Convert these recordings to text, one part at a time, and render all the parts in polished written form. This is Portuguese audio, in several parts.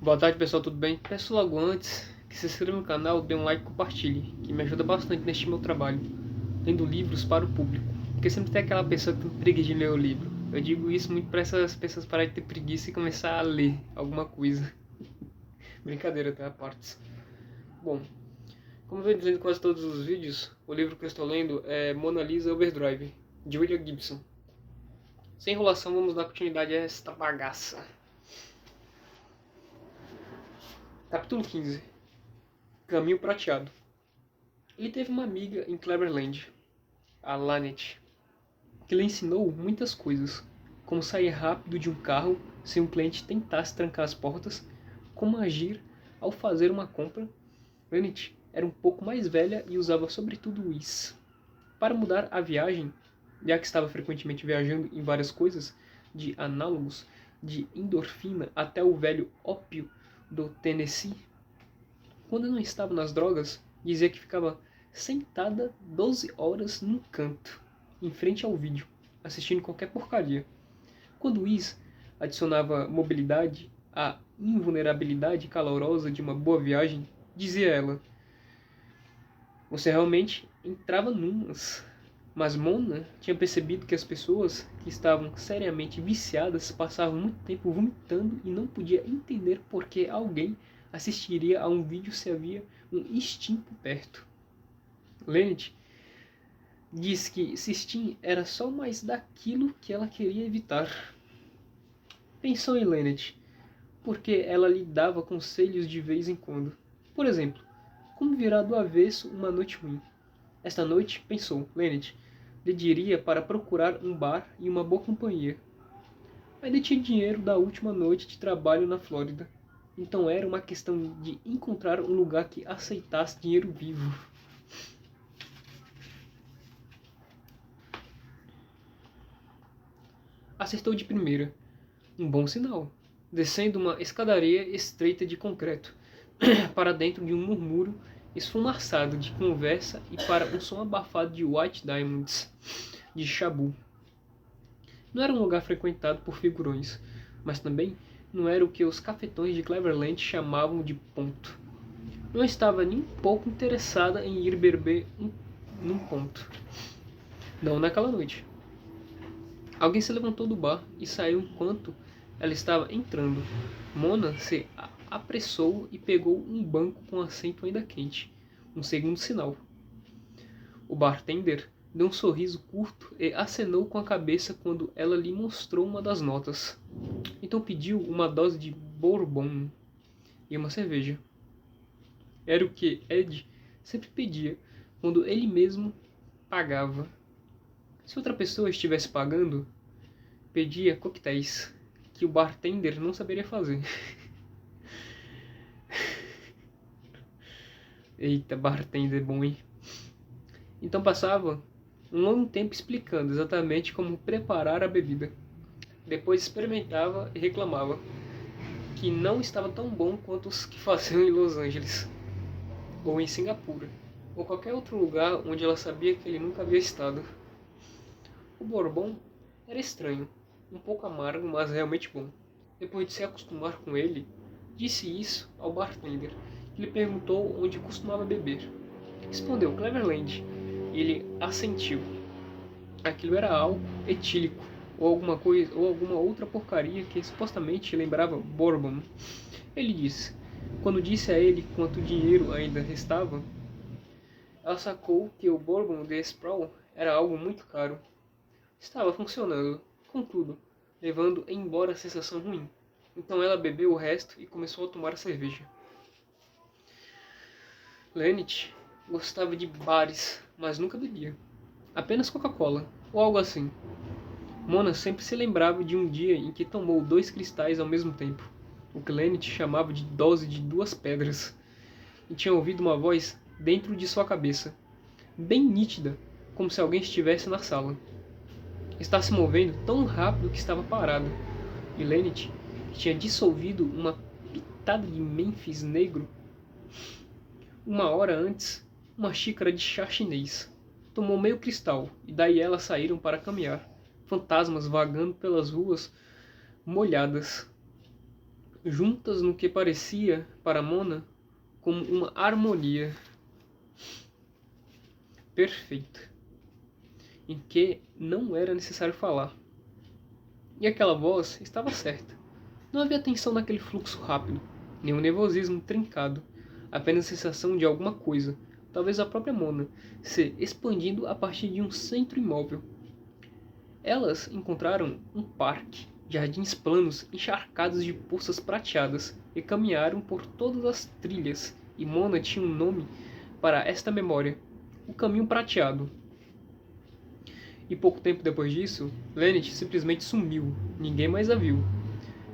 Boa tarde, pessoal, tudo bem? Peço logo antes que se inscreva no canal, dê um like e compartilhe, que me ajuda bastante neste meu trabalho, lendo livros para o público. Porque sempre tem aquela pessoa que tem preguiça de ler o livro. Eu digo isso muito para essas pessoas pararem de ter preguiça e começar a ler alguma coisa. Brincadeira, tá? Partes. Bom, como eu venho dizendo em quase todos os vídeos, o livro que eu estou lendo é Mona Lisa Overdrive, de William Gibson. Sem enrolação, vamos dar continuidade a esta bagaça. Capítulo 15. Caminho Prateado. Ele teve uma amiga em Cleverland, a Lynette, que lhe ensinou muitas coisas, como sair rápido de um carro se um cliente tentasse trancar as portas, como agir ao fazer uma compra. Lynette era um pouco mais velha e usava sobretudo isso. Para mudar a viagem, já que estava frequentemente viajando em várias coisas, de análogos, de endorfina até o velho ópio do Tennessee. Quando não estava nas drogas, dizia que ficava sentada 12 horas num canto, em frente ao vídeo, assistindo qualquer porcaria. Quando isso adicionava mobilidade à invulnerabilidade calorosa de uma boa viagem, dizia ela: você realmente entrava numas. Mas Mona tinha percebido que as pessoas que estavam seriamente viciadas passavam muito tempo vomitando e não podia entender por que alguém assistiria a um vídeo se havia um extinto perto. Lynette diz que Sistine era só mais daquilo que ela queria evitar. Pensou em Lynette, porque ela lhe dava conselhos de vez em quando. Por exemplo, como virar do avesso uma noite ruim. Esta noite, pensou Lynette, lhe diria para procurar um bar e uma boa companhia. Ainda tinha dinheiro da última noite de trabalho na Flórida. Então era uma questão de encontrar um lugar que aceitasse dinheiro vivo. Acertou de primeira. Um bom sinal. Descendo uma escadaria estreita de concreto, para dentro de um murmúrio esfumaçado de conversa e para um som abafado de White Diamonds, de Shabu. Não era um lugar frequentado por figurões, mas também não era o que os cafetões de Cleverland chamavam de ponto. Não estava nem um pouco interessada em ir beber num ponto. Não naquela noite. Alguém se levantou do bar e saiu enquanto ela estava entrando. Mona se apressou e pegou um banco com assento ainda quente. Um segundo sinal. O bartender deu um sorriso curto e acenou com a cabeça quando ela lhe mostrou uma das notas. Então pediu uma dose de bourbon e uma cerveja. Era o que Ed sempre pedia quando ele mesmo pagava. Se outra pessoa estivesse pagando, pedia coquetéis que o bartender não saberia fazer. Eita, bartender bom, hein? Então passava um longo tempo explicando exatamente como preparar a bebida. Depois experimentava e reclamava que não estava tão bom quanto os que faziam em Los Angeles, ou em Singapura, ou qualquer outro lugar onde ela sabia que ele nunca havia estado. O bourbon era estranho, um pouco amargo, mas realmente bom. Depois de se acostumar com ele, disse isso ao bartender, que lhe perguntou onde costumava beber. Respondeu Cleverland, e ele assentiu. Aquilo era álcool etílico, ou alguma coisa, ou alguma outra porcaria que supostamente lembrava bourbon. Ele disse. Quando disse a ele quanto dinheiro ainda restava, ela sacou que o bourbon de Sproul era algo muito caro. Estava funcionando, contudo, levando embora a sensação ruim. Então ela bebeu o resto e começou a tomar a cerveja. Lynette gostava de bares, mas nunca bebia. Apenas Coca-Cola, ou algo assim. Mona sempre se lembrava de um dia em que tomou 2 cristais ao mesmo tempo, o que Lynette chamava de dose de 2 pedras, e tinha ouvido uma voz dentro de sua cabeça, bem nítida, como se alguém estivesse na sala. Estava se movendo tão rápido que estava parado, e Lynette, que tinha dissolvido uma pitada de Memphis negro, uma hora antes, uma xícara de chá chinês. Tomou meio cristal, e daí elas saíram para caminhar, fantasmas vagando pelas ruas molhadas. juntas no que parecia, para Mona, como uma harmonia perfeita, em que não era necessário falar. E aquela voz estava certa. Não havia tensão naquele fluxo rápido, nem um nervosismo trincado, apenas a sensação de alguma coisa, talvez a própria Mona, se expandindo a partir de um centro imóvel. Elas encontraram um parque, jardins planos encharcados de poças prateadas, e caminharam por todas as trilhas, e Mona tinha um nome para esta memória: o Caminho Prateado. E pouco tempo depois disso, Lenneth simplesmente sumiu, ninguém mais a viu.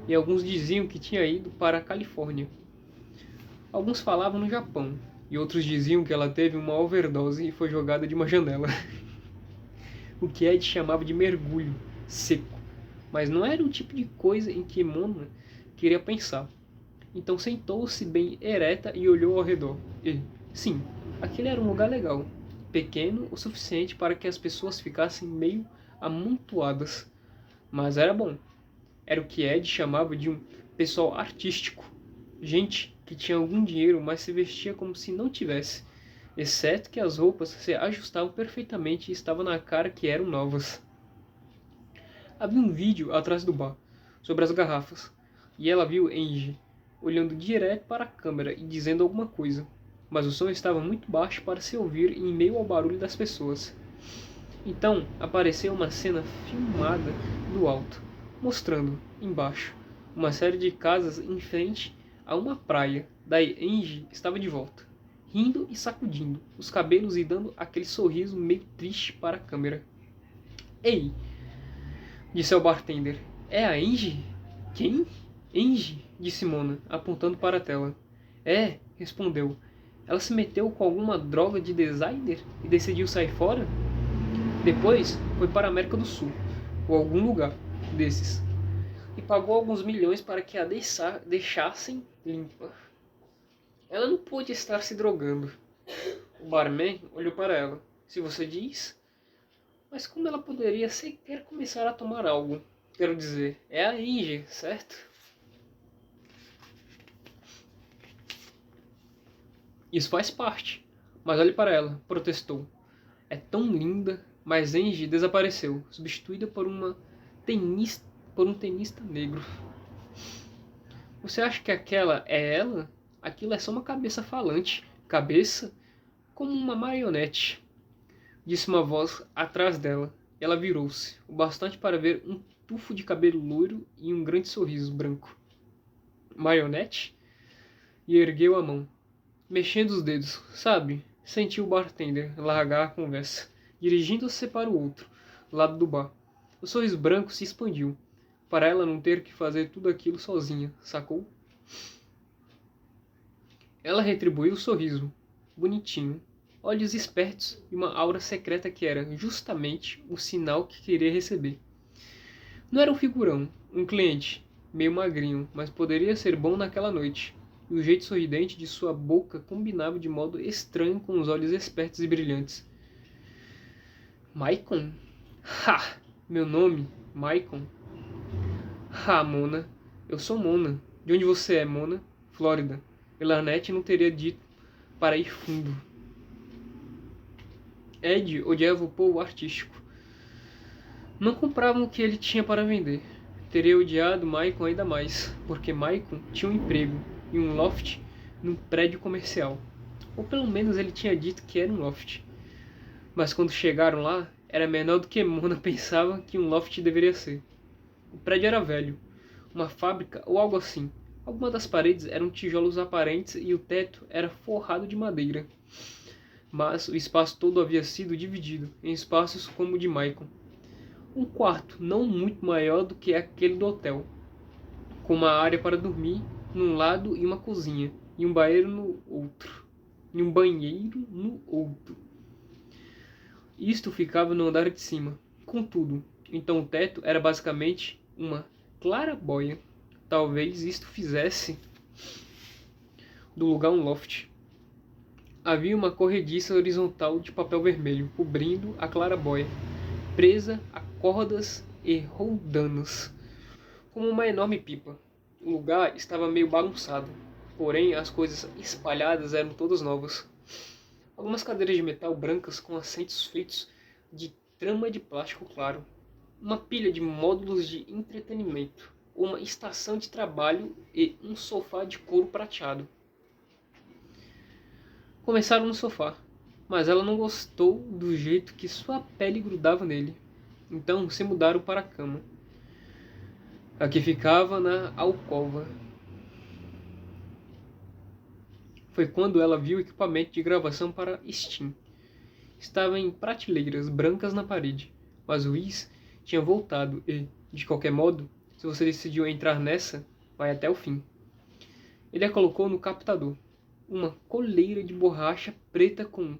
E alguns diziam que tinha ido para a Califórnia. Alguns falavam no Japão, e outros diziam que ela teve uma overdose e foi jogada de uma janela. O que Ed chamava de mergulho seco, mas não era o tipo de coisa em que Mona queria pensar. Então sentou-se bem ereta e olhou ao redor. E, sim, aquele era um lugar legal, pequeno o suficiente para que as pessoas ficassem meio amontoadas, mas era bom. Era o que Ed chamava de um pessoal artístico. Gente que tinha algum dinheiro, mas se vestia como se não tivesse. Exceto que as roupas se ajustavam perfeitamente e estavam na cara que eram novas. Havia um vídeo atrás do bar, sobre as garrafas, e ela viu Angie olhando direto para a câmera e dizendo alguma coisa, mas o som estava muito baixo para se ouvir em meio ao barulho das pessoas. Então apareceu uma cena filmada do alto, mostrando, embaixo, uma série de casas em frente a uma praia. Daí Angie estava de volta, rindo e sacudindo os cabelos e dando aquele sorriso meio triste para a câmera. Ei, disse ao bartender, é a Angie? Quem? Angie, disse Mona, apontando para a tela. É, respondeu. Ela se meteu com alguma droga de designer e decidiu sair fora? Depois foi para a América do Sul, ou algum lugar desses, e pagou alguns milhões para que a deixassem limpa. Ela não pôde estar se drogando. O barman olhou para ela. Se você diz... Mas como ela poderia sequer começar a tomar algo? Quero dizer, é a Angie, certo? Isso faz parte. Mas olhe para ela, protestou. É tão linda, mas Angie desapareceu, substituída por um tenista negro. Você acha que aquela é ela? Aquilo é só uma cabeça falante. Cabeça? Como uma marionete. Disse uma voz atrás dela. Ela virou-se, o bastante para ver um tufo de cabelo loiro e um grande sorriso branco. Marionete? E ergueu a mão, mexendo os dedos, sabe? Sentiu o bartender largar a conversa, dirigindo-se para o outro lado do bar. O sorriso branco se expandiu, para ela não ter que fazer tudo aquilo sozinha, sacou? Ela retribuiu o sorriso, bonitinho, olhos espertos e uma aura secreta que era, justamente, o sinal que queria receber. Não era um figurão, um cliente, meio magrinho, mas poderia ser bom naquela noite. E o jeito sorridente de sua boca combinava de modo estranho com os olhos espertos e brilhantes. Maicon? Ha! Meu nome? Maicon? Ha, Mona. Eu sou Mona. De onde você é, Mona? Flórida. Elanete não teria dito para ir fundo. Ed odiava o povo artístico. Não compravam o que ele tinha para vender. Teria odiado Maicon ainda mais, porque Maicon tinha um emprego e um loft num prédio comercial. Ou pelo menos ele tinha dito que era um loft. Mas quando chegaram lá, era menor do que Mona pensava que um loft deveria ser. O prédio era velho, uma fábrica ou algo assim. Algumas das paredes eram tijolos aparentes e o teto era forrado de madeira. Mas o espaço todo havia sido dividido em espaços como o de Maicon. Um quarto não muito maior do que aquele do hotel, com uma área para dormir num lado e uma cozinha, e um banheiro no outro. Isto ficava no andar de cima. Contudo, então o teto era basicamente uma claraboia. Talvez isto fizesse do lugar um loft. Havia uma corrediça horizontal de papel vermelho cobrindo a claraboia, presa a cordas e roldanas, como uma enorme pipa. O lugar estava meio bagunçado, porém as coisas espalhadas eram todas novas. Algumas cadeiras de metal brancas com assentos feitos de trama de plástico claro, uma pilha de módulos de entretenimento, uma estação de trabalho e um sofá de couro prateado. Começaram no sofá, mas ela não gostou do jeito que sua pele grudava nele. Então se mudaram para a cama, a que ficava na alcova. Foi quando ela viu o equipamento de gravação para Steam. Estava em prateleiras brancas na parede, mas o Whis tinha voltado e, de qualquer modo, se você decidiu entrar nessa, vai até o fim. Ele a colocou no captador, uma coleira de borracha preta com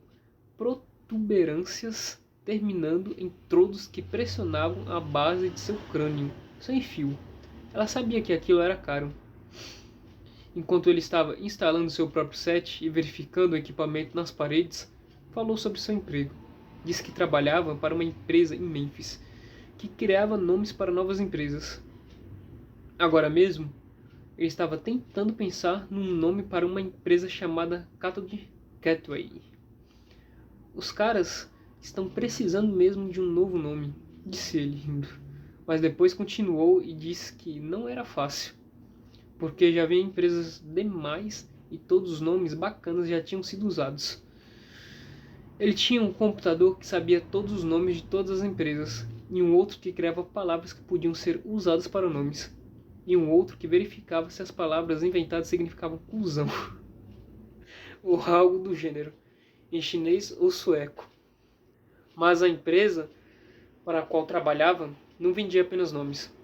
protuberâncias terminando em trodos que pressionavam a base de seu crânio, sem fio. Ela sabia que aquilo era caro. Enquanto ele estava instalando seu próprio set e verificando o equipamento nas paredes, falou sobre seu emprego. Disse que trabalhava para uma empresa em Memphis, que criava nomes para novas empresas. Agora mesmo, ele estava tentando pensar num nome para uma empresa chamada Cathode Gateway. Os caras estão precisando mesmo de um novo nome, disse ele, rindo. Mas depois continuou e disse que não era fácil, porque já havia empresas demais e todos os nomes bacanas já tinham sido usados. Ele tinha um computador que sabia todos os nomes de todas as empresas, e um outro que criava palavras que podiam ser usadas para nomes, e um outro que verificava se as palavras inventadas significavam cuzão, ou algo do gênero, em chinês ou sueco. Mas a empresa para a qual trabalhava não vendia apenas nomes.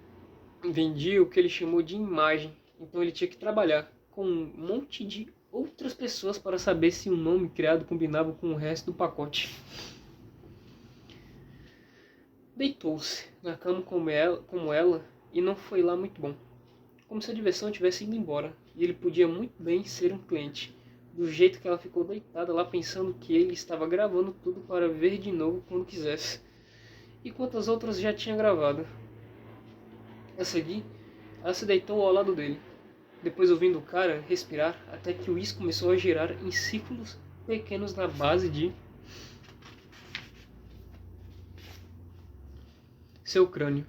Vendia o que ele chamou de imagem, então ele tinha que trabalhar com um monte de outras pessoas para saber se o nome criado combinava com o resto do pacote. Deitou-se na cama como ela e não foi lá muito bom. Como se a diversão tivesse ido embora, e ele podia muito bem ser um cliente, do jeito que ela ficou deitada lá pensando que ele estava gravando tudo para ver de novo quando quisesse, e quantas outras já tinha gravado. A seguir, ela se deitou ao lado dele, depois ouvindo o cara respirar até que o Whis começou a girar em círculos pequenos na base de seu crânio,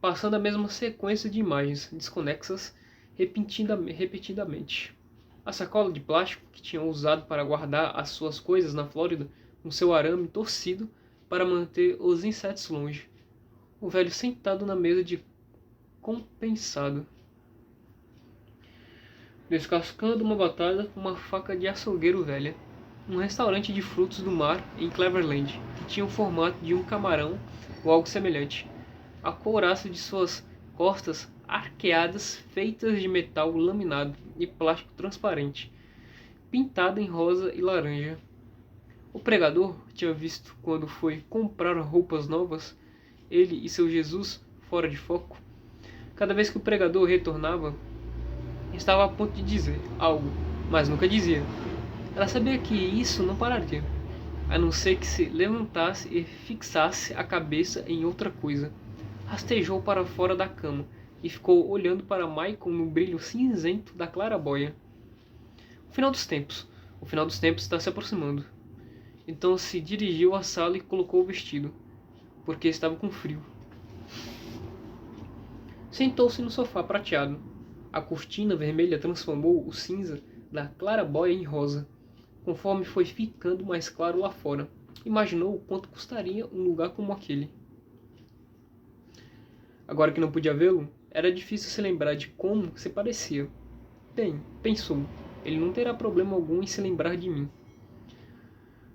passando a mesma sequência de imagens desconexas repetidamente. A sacola de plástico que tinha usado para guardar as suas coisas na Flórida, com seu arame torcido para manter os insetos longe. O velho sentado na mesa de compensado, descascando uma batata com uma faca de açougueiro velha. Um restaurante de frutos do mar em Cleveland, que tinha o formato de um camarão ou algo semelhante. A couraça de suas costas arqueadas feitas de metal laminado e plástico transparente, pintada em rosa e laranja. O pregador tinha visto quando foi comprar roupas novas, ele e seu Jesus fora de foco. Cada vez que o pregador retornava, estava a ponto de dizer algo, mas nunca dizia. Ela sabia que isso não pararia, a não ser que se levantasse e fixasse a cabeça em outra coisa. Rastejou para fora da cama e ficou olhando para Michael no brilho cinzento da claraboia. O final dos tempos está se aproximando. Então se dirigiu à sala e colocou o vestido, porque estava com frio. Sentou-se no sofá prateado. A cortina vermelha transformou o cinza da claraboia em rosa, conforme foi ficando mais claro lá fora. Imaginou o quanto custaria um lugar como aquele. Agora que não podia vê-lo, era difícil se lembrar de como se parecia. Bem, pensou, ele não terá problema algum em se lembrar de mim.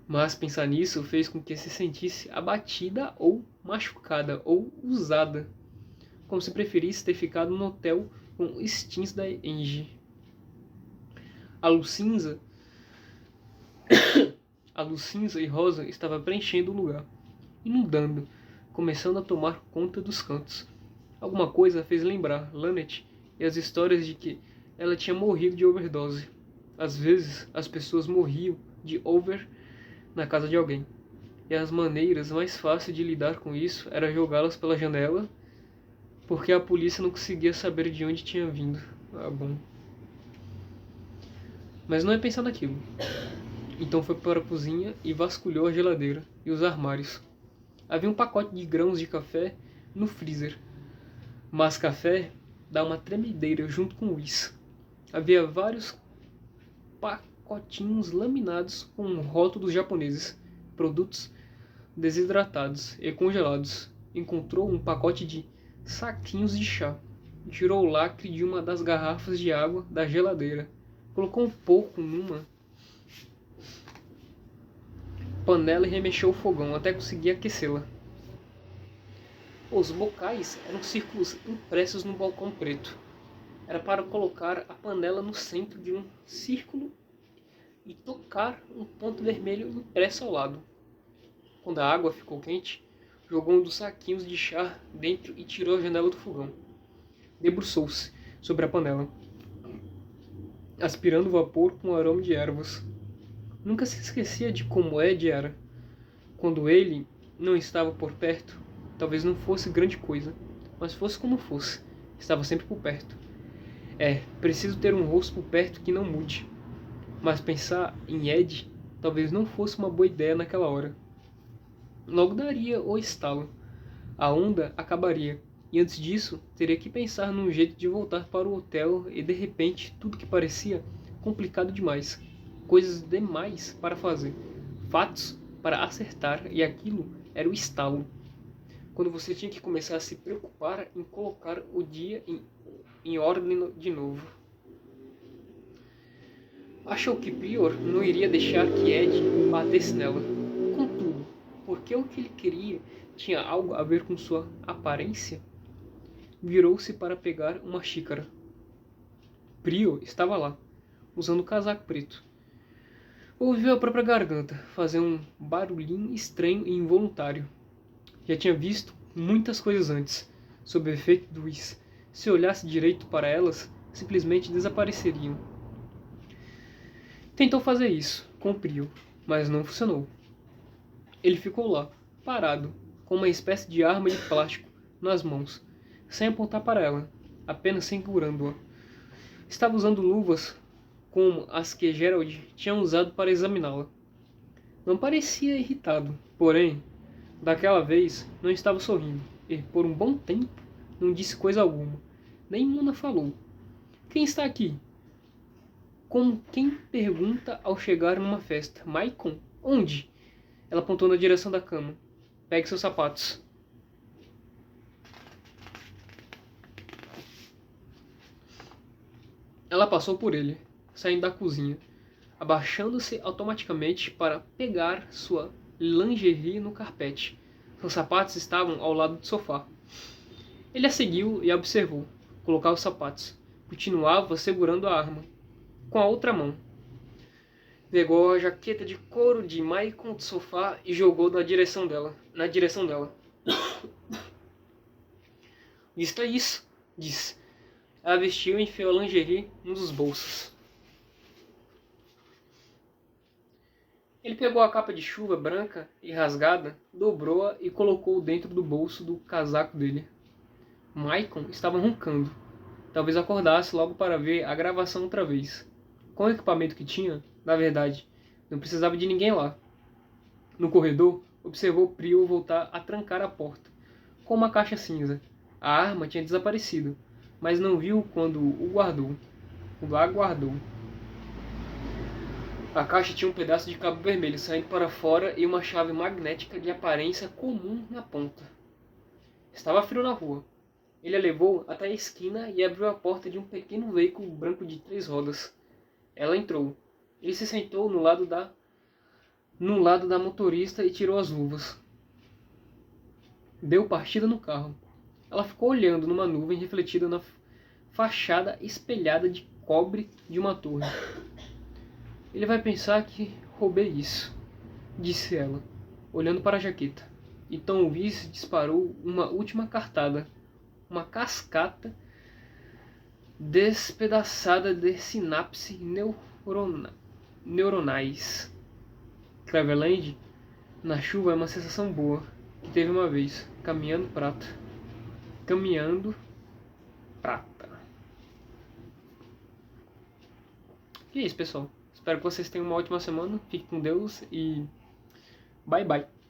Mas pensar nisso fez com que se sentisse abatida ou machucada ou usada, como se preferisse ter ficado no hotel com os Steams da Angie. A luz cinza e rosa estava preenchendo o lugar, inundando, começando a tomar conta dos cantos. Alguma coisa fez lembrar Lynette e as histórias de que ela tinha morrido de overdose. Às vezes, as pessoas morriam de over na casa de alguém, e as maneiras mais fáceis de lidar com isso era jogá-las pela janela, porque a polícia não conseguia saber de onde tinha vindo. Ah, bom. Mas não é pensar naquilo. Então foi para a cozinha e vasculhou a geladeira e os armários. Havia um pacote de grãos de café no freezer. Mas café dá uma tremedeira junto com isso. Havia vários pacotinhos laminados com rótulos japoneses, produtos desidratados e congelados. Encontrou um pacote de saquinhos de chá. Tirou o lacre de uma das garrafas de água da geladeira. Colocou um pouco numa panela e remexeu o fogão até conseguir aquecê-la. Os bocais eram círculos impressos no balcão preto. Era para colocar a panela no centro de um círculo e tocar um ponto vermelho impresso ao lado. Quando a água ficou quente, jogou um dos saquinhos de chá dentro e tirou a janela do fogão. Debruçou-se sobre a panela, aspirando o vapor com o aroma de ervas. Nunca se esquecia de como Ed era. Quando ele não estava por perto, talvez não fosse grande coisa, mas fosse como fosse, estava sempre por perto. Preciso ter um rosto por perto que não mude. Mas pensar em Ed talvez não fosse uma boa ideia naquela hora. Logo daria o estalo. A onda acabaria. E antes disso, teria que pensar num jeito de voltar para o hotel e de repente tudo que parecia complicado demais. Coisas demais para fazer. Fatos para acertar e aquilo era o estalo. Quando você tinha que começar a se preocupar em colocar o dia em ordem de novo. Achou que Prior não iria deixar que Ed batesse nela. Contudo, porque o que ele queria tinha algo a ver com sua aparência, virou-se para pegar uma xícara. Prior estava lá, usando o casaco preto. Ouviu a própria garganta fazer um barulhinho estranho e involuntário. Já tinha visto muitas coisas antes, sob o efeito do whis. Se olhasse direito para elas, simplesmente desapareceriam. Tentou fazer isso, com Prior, mas não funcionou. Ele ficou lá, parado, com uma espécie de arma de plástico nas mãos, sem apontar para ela, apenas segurando-a. Estava usando luvas como as que Gerald tinha usado para examiná-la. Não parecia irritado, porém, daquela vez não estava sorrindo, e, por um bom tempo, não disse coisa alguma. Nem Mona falou. Quem está aqui? Como quem pergunta ao chegar numa festa. Maicon? Onde? Ela apontou na direção da cama. Pegue seus sapatos. Ela passou por ele, saindo da cozinha, abaixando-se automaticamente para pegar sua lingerie no carpete. Seus sapatos estavam ao lado do sofá. Ele a seguiu e a observou colocar os sapatos. Continuava segurando a arma, com a outra mão. Pegou a jaqueta de couro de Maicon do sofá e jogou na direção dela. Vista isso, disse. Ela vestiu e enfiou a lingerie num dos bolsos. Ele pegou a capa de chuva branca e rasgada, dobrou-a e colocou dentro do bolso do casaco dele. Maicon estava roncando. Talvez acordasse logo para ver a gravação outra vez. Com o equipamento que tinha, na verdade, não precisava de ninguém lá. No corredor, observou Prior voltar a trancar a porta, com uma caixa cinza. A arma tinha desaparecido, mas não viu quando a guardou. A caixa tinha um pedaço de cabo vermelho saindo para fora e uma chave magnética de aparência comum na ponta. Estava frio na rua. Ele a levou até a esquina e abriu a porta de um pequeno veículo branco de 3 rodas. Ela entrou. Ele se sentou no lado da motorista e tirou as luvas. Deu partida no carro. Ela ficou olhando numa nuvem refletida na fachada espelhada de cobre de uma torre. Ele vai pensar que roubei isso, disse ela, olhando para a jaqueta. Então o vice disparou uma última cartada. Uma cascata despedaçada de sinapses neuronais. Cleveland, na chuva, é uma sensação boa que teve uma vez, caminhando prata. E é isso, pessoal. Espero que vocês tenham uma ótima semana. Fique com Deus e bye bye.